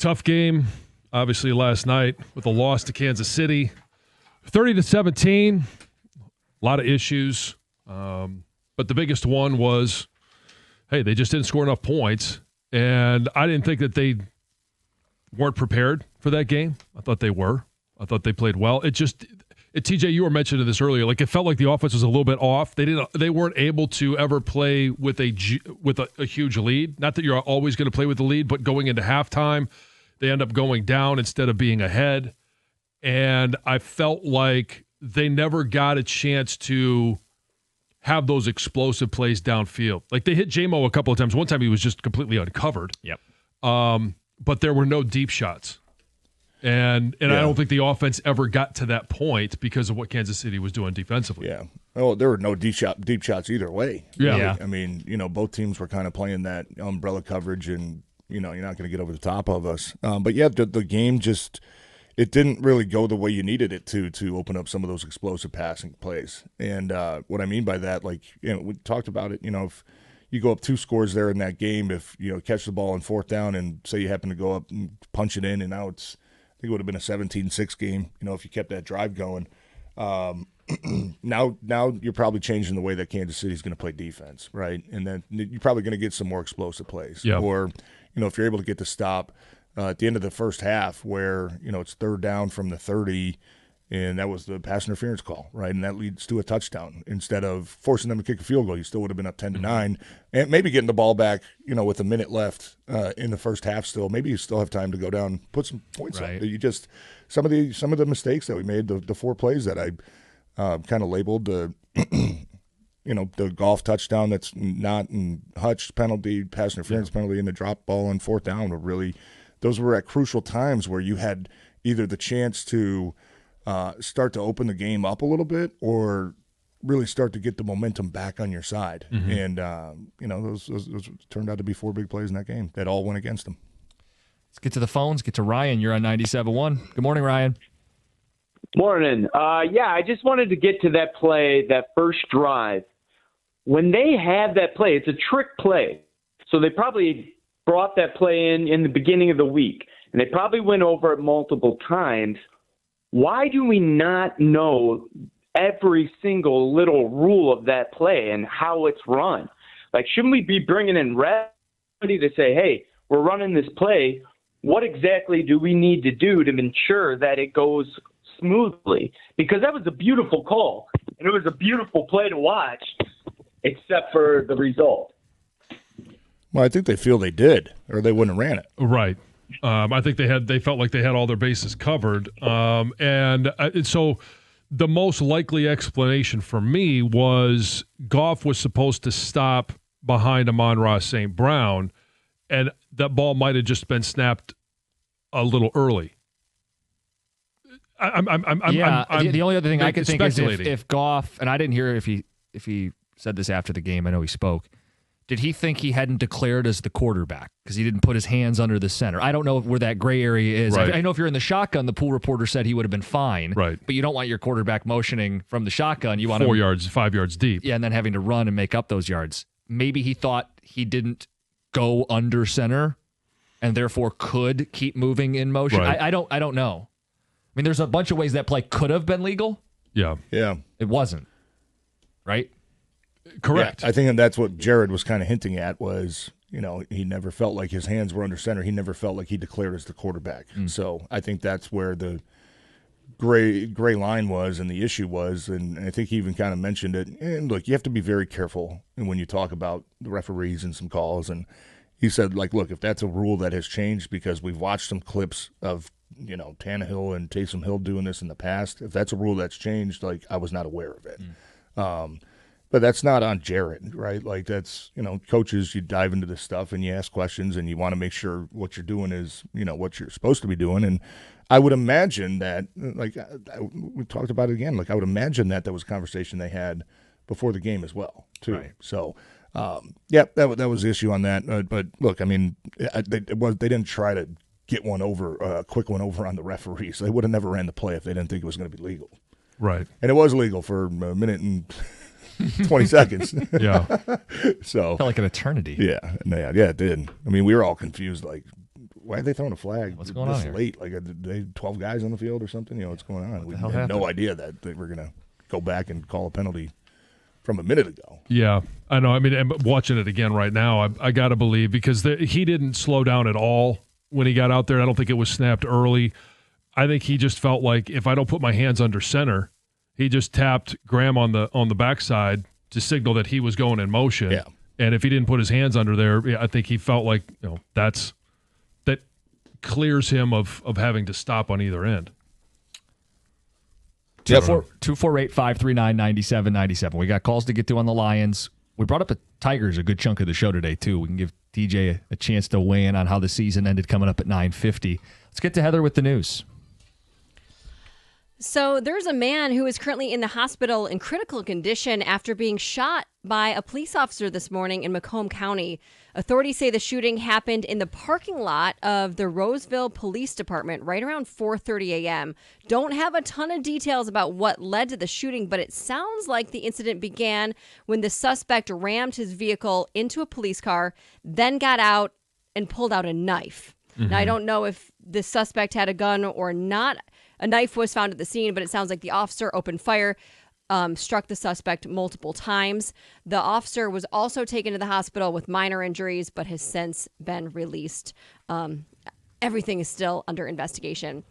Tough game, obviously, last night with a loss to Kansas City. 30-17, a lot of issues. But the biggest one was, hey, they just didn't score enough points. And I didn't think that they weren't prepared for that game. I thought they were. I thought they played well. TJ, you were mentioning this earlier. Like, it felt like the offense was a little bit off. They weren't able to ever play with a huge lead. Not that you're always going to play with the lead, but going into halftime, they end up going down instead of being ahead. And I felt like they never got a chance to have those explosive plays downfield. Like, they hit J-Mo a couple of times. One time he was just completely uncovered. Yep. But there were no deep shots. And I don't think the offense ever got to that point because of what Kansas City was doing defensively. Yeah. Oh, there were no deep shots either way. Yeah. I mean, both teams were kind of playing that umbrella coverage, and, you're not going to get over the top of us. But, yeah, the game just – it didn't really go the way you needed it to open up some of those explosive passing plays. And what I mean by that, like, we talked about it, if you go up 2 scores there in that game, if, catch the ball in 4th down and say you happen to go up and punch it in, and now it's – I think it would have been a 17-6 game, if you kept that drive going. Now you're probably changing the way that Kansas City is going to play defense, right? And then you're probably going to get some more explosive plays. Yeah. Or, if you're able to get the stop at the end of the first half where, it's 3rd down from the 30, and that was the pass interference call, right? And that leads to a touchdown. Instead of forcing them to kick a field goal, you still would have been up 10-9, and maybe getting the ball back, with a minute left in the first half still. Maybe you still have time to go down, put some points up. You just some of the mistakes that we made, the 4 plays that I kind of labeled the the golf touchdown that's not in Hutch penalty, pass interference penalty, and the drop ball on 4th down were really – those were at crucial times where you had either the chance to start to open the game up a little bit or really start to get the momentum back on your side. And, those turned out to be 4 big plays in that game that all went against them. Let's get to the phones. Get to Ryan. You're on 97.1. Good morning, Ryan. Morning. I just wanted to get to that play, that first drive. When they have that play, it's a trick play. So they probably brought that play in the beginning of the week, and they probably went over it multiple times. Why do we not know every single little rule of that play and how it's run? Like, shouldn't we be bringing in ready to say, hey, we're running this play. What exactly do we need to do to ensure that it goes smoothly? Because that was a beautiful call, and it was a beautiful play to watch, except for the result. Well, I think they feel they did, or they wouldn't have ran it. Right. I think they felt like they had all their bases covered. And so the most likely explanation for me was Goff was supposed to stop behind Amon-Ra St. Brown, and that ball might have just been snapped a little early. The only other thing I could think is if Goff, and I didn't hear if he said this after the game. I know he spoke. Did he think he hadn't declared as the quarterback because he didn't put his hands under the center? I don't know where that gray area is. Right. I know if you're in the shotgun, the pool reporter said he would have been fine. Right. But you don't want your quarterback motioning from the shotgun. You want 4 yards, 5 yards deep. Yeah, and then having to run and make up those yards. Maybe he thought he didn't go under center and therefore could keep moving in motion. Right. I don't know. I mean, there's a bunch of ways that play could have been legal. Yeah. Yeah. It wasn't. Right? Correct. Yeah, I think that's what Jared was kind of hinting at was, he never felt like his hands were under center. He never felt like he declared as the quarterback. So I think that's where the gray line was and the issue was, and I think he even kind of mentioned it. And look, you have to be very careful when you talk about the referees and some calls. And he said, like, look, if that's a rule that has changed because we've watched some clips of, Tannehill and Taysom Hill doing this in the past, if that's a rule that's changed, like, I was not aware of it. But that's not on Jared, right? Like, that's, coaches, you dive into this stuff and you ask questions and you want to make sure what you're doing is, what you're supposed to be doing. And I would imagine that, like, we talked about it again, like, I would imagine that was a conversation they had before the game as well, too. Right. So, that was the issue on that. But look, I mean, they didn't try to get one over, a quick one over on the referees. They would have never ran the play if they didn't think it was going to be legal. Right. And it was legal for a minute and 20 seconds. Yeah. So Felt like an eternity. Yeah, it did. I mean, we were all confused. Like, why are they throwing a flag? What's going on here? Late? Like, they 12 guys on the field or something? You know, what's going on? We had happened? no idea that they were going to go back and call a penalty from a minute ago. Yeah, I know. I mean, I'm watching it again right now. I got to believe because he didn't slow down at all when he got out there. I don't think it was snapped early. I think he just felt like if I don't put my hands under center, he just tapped Graham on the backside to signal that he was going in motion. Yeah. And if he didn't put his hands under there, I think he felt like that clears him of having to stop on either end. 248-539-9797. We got calls to get to on the Lions. We brought up the Tigers a good chunk of the show today, too. We can give DJ a chance to weigh in on how the season ended coming up at 9:50. Let's get to Heather with the news. So there's a man who is currently in the hospital in critical condition after being shot by a police officer this morning in Macomb County. Authorities say the shooting happened in the parking lot of the Roseville Police Department right around 4:30 a.m. Don't have a ton of details about what led to the shooting, but it sounds like the incident began when the suspect rammed his vehicle into a police car, then got out and pulled out a knife. Mm-hmm. Now, I don't know if the suspect had a gun or not. A knife was found at the scene, but it sounds like the officer opened fire, struck the suspect multiple times. The officer was also taken to the hospital with minor injuries, but has since been released. Everything is still under investigation.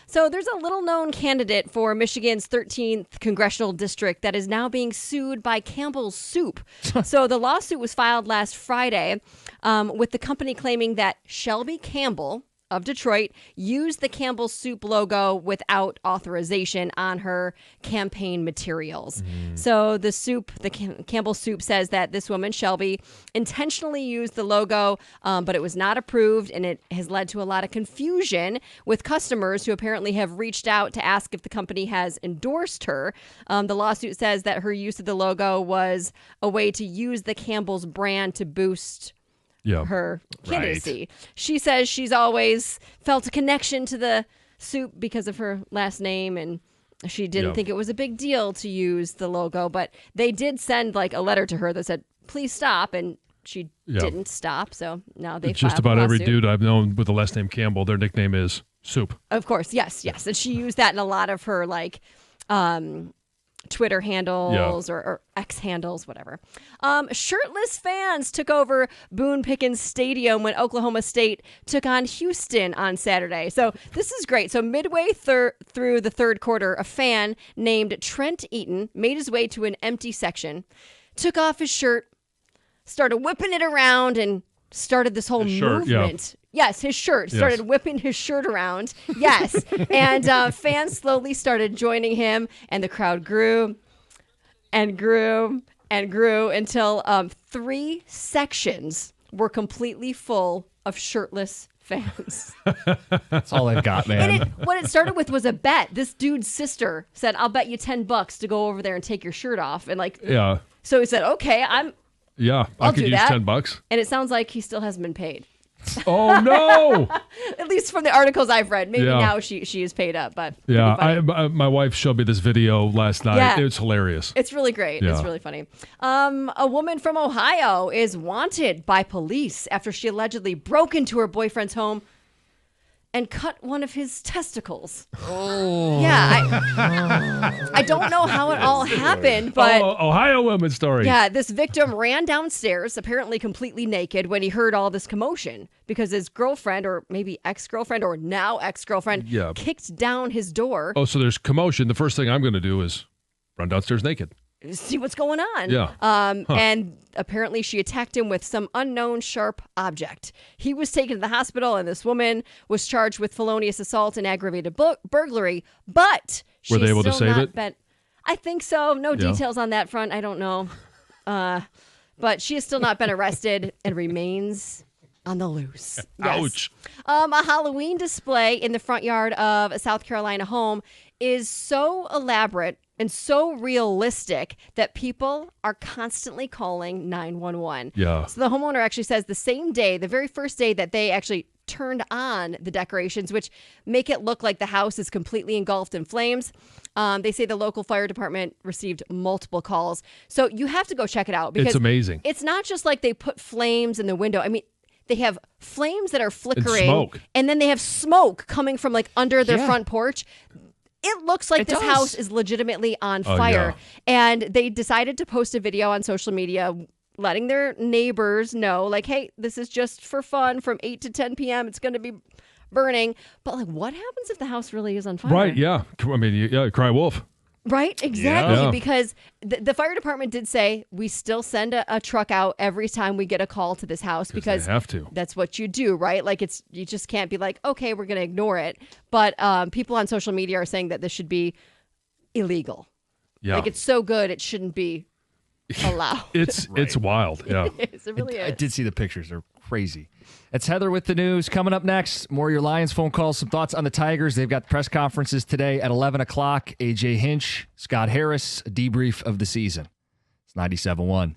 So there's a little-known candidate for Michigan's 13th congressional district that is now being sued by Campbell's Soup. So the lawsuit was filed last Friday with the company claiming that Shelby Campbell of Detroit used the Campbell's Soup logo without authorization on her campaign materials. So the Campbell's Soup says that this woman, Shelby, intentionally used the logo, but it was not approved, and it has led to a lot of confusion with customers who apparently have reached out to ask if the company has endorsed her. The lawsuit says that her use of the logo was a way to use the Campbell's brand to boost her candidacy. Right. She says she's always felt a connection to the soup because of her last name, and she didn't think it was a big deal to use the logo, but they did send like a letter to her that said, please stop, and she didn't stop, so now they just about every dude I've known with the last name Campbell, their nickname is Soup. Of course, yes. And she used that in a lot of her like Twitter handles or X handles, whatever. Shirtless fans took over Boone Pickens Stadium when Oklahoma State took on Houston on Saturday. So this is great. So midway through the third quarter, a fan named Trent Eaton made his way to an empty section, took off his shirt, started whipping it around, and started this whole movement. Yes, his shirt. Started whipping his shirt around. Yes. And fans slowly started joining him, and the crowd grew and grew and grew until 3 sections were completely full of shirtless fans. That's all I've got, man. And what it started with was a bet. This dude's sister said, I'll bet you $10 to go over there and take your shirt off. And so he said, okay, I could use $10. And it sounds like he still hasn't been paid. Oh no! At least from the articles I've read. Maybe now she is paid up, but my wife showed me this video last night. Yeah. It's hilarious. It's really great. It's really funny. A woman from Ohio is wanted by police after she allegedly broke into her boyfriend's home and cut one of his testicles. Oh. Yeah, I don't know how it all happened, but... Ohio woman story. Yeah, this victim ran downstairs, apparently completely naked, when he heard all this commotion because his girlfriend, or maybe ex-girlfriend, or now ex-girlfriend, kicked down his door. Oh, so there's commotion. The first thing I'm going to do is run downstairs naked. See what's going on. Yeah. And apparently she attacked him with some unknown sharp object. He was taken to the hospital, and this woman was charged with felonious assault and aggravated burglary. But were they able to save it? I think so. No details on that front. I don't know. But she has still not been arrested and remains on the loose. Yes. Ouch. A Halloween display in the front yard of a South Carolina home is so elaborate and so realistic that people are constantly calling 911. Yeah. So the homeowner actually says the same day, the very first day that they actually turned on the decorations, which make it look like the house is completely engulfed in flames. They say the local fire department received multiple calls. So you have to go check it out because it's amazing. It's not just like they put flames in the window. I mean, they have flames that are flickering, and smoke. And then they have smoke coming from like under their front porch. It looks like this house is legitimately on fire. And they decided to post a video on social media letting their neighbors know, like, hey, this is just for fun from 8 to 10 p.m. It's going to be burning. But like, what happens if the house really is on fire? Right, yeah. I mean, cry wolf. Right, exactly. Yeah. Because the fire department did say we still send a truck out every time we get a call to this house because they have to. That's what you do, right? Like you just can't be like, okay, we're going to ignore it. But people on social media are saying that this should be illegal. Yeah, like it's so good it shouldn't be allowed. It's wild. Yeah, it really is. I did see the pictures; they're crazy. It's Heather with the news. Coming up next, more of your Lions phone calls, some thoughts on the Tigers. They've got press conferences today at 11 o'clock. AJ Hinch, Scott Harris, a debrief of the season. It's 97.1.